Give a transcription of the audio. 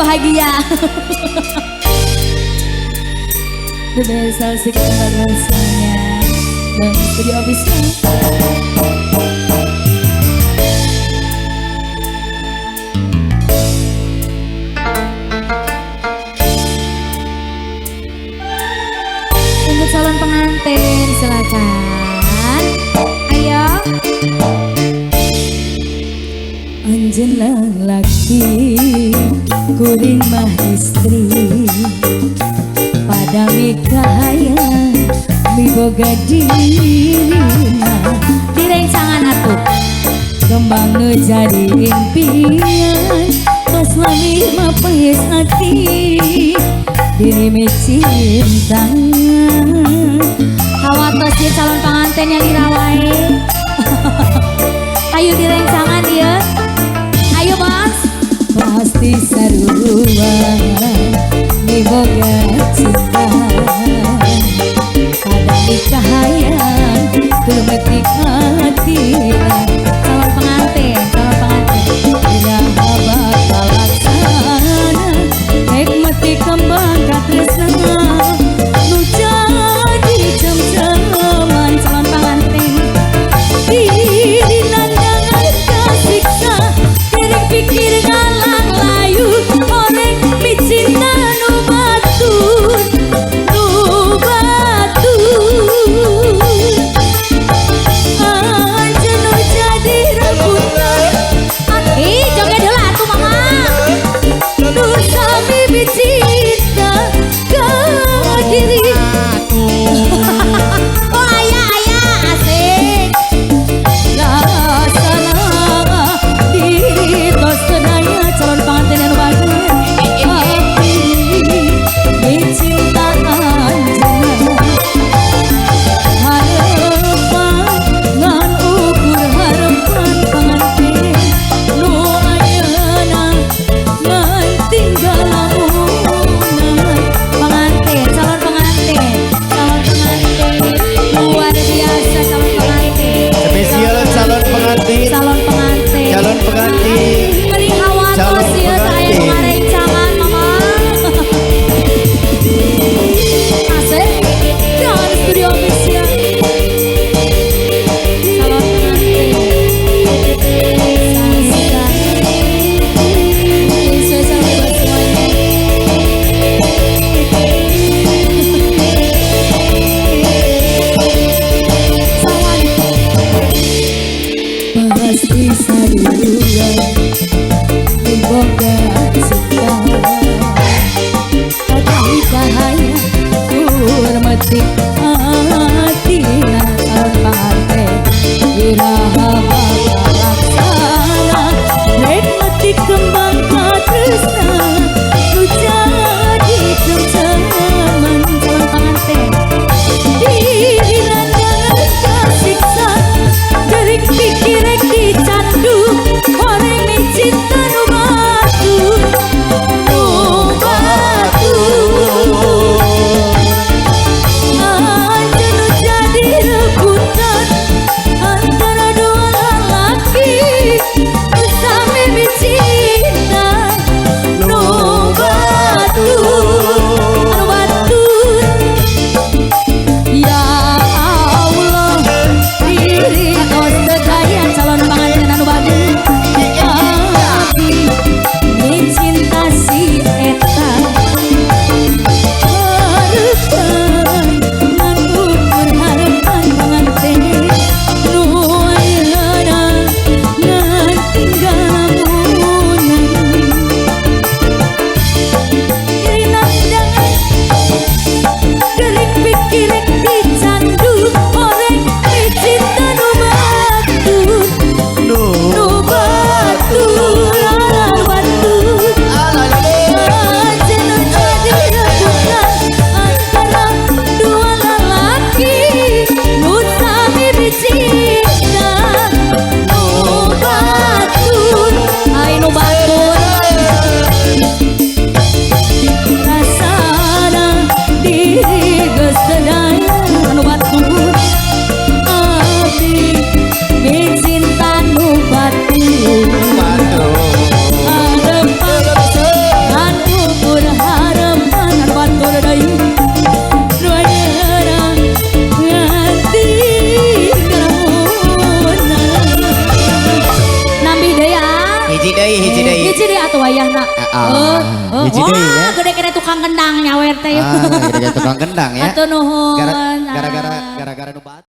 bahagia. The best asik rasanya. Dan studio official. Untuk calon pengantin silakan. Ayo. Anjena laki kuring mah istri pada mikahaya miboga dirina direncangan atuh kembang nu jadi impian pas lami mah payes hati diri cinta hawatos dia calon pengantin yang dirawai. Ayo direncangan dia. Ayo mas. Pasti sarua miboga cinta pada nikahayan tumetik hati calon pengantin iraha bakal laksana hikmati kembang katresna nu jadi jam-jaman calon pengantin di nandangan kasiksa derek pikir ngalang layu orek micinta nu batur anjenu jadi rebutan joget dulu atuh mama nu sami bicinta ke diri oh ayah asik rasana diri tos kenanya calon pengantin yang bagus hati dicinta anjena harapan ngan ukur harapan pengantin nu ayeuna ngan tinggal lamunan pengantin calon pengantin luar biasa calon pengantin spesial calon pengantin beri hawa tos ieu saya pengarencangan mama asik dan studio official calon pengantin saksikan spesial buat semuanya. Pasti sarua miboga cinta pada nikahaya hormati hatina calon pengantin iraha bakal laksana hikmati kembang katresna nu jadi jam-jaman calon pengantin di nandangan kasiksa derek pikir dicandu orang cinta nu batu hiji deui ya. Gede kena tukang kendang nyawer teh. Gede tukang kendang ya. Atuh nuhun. Gara-gara nu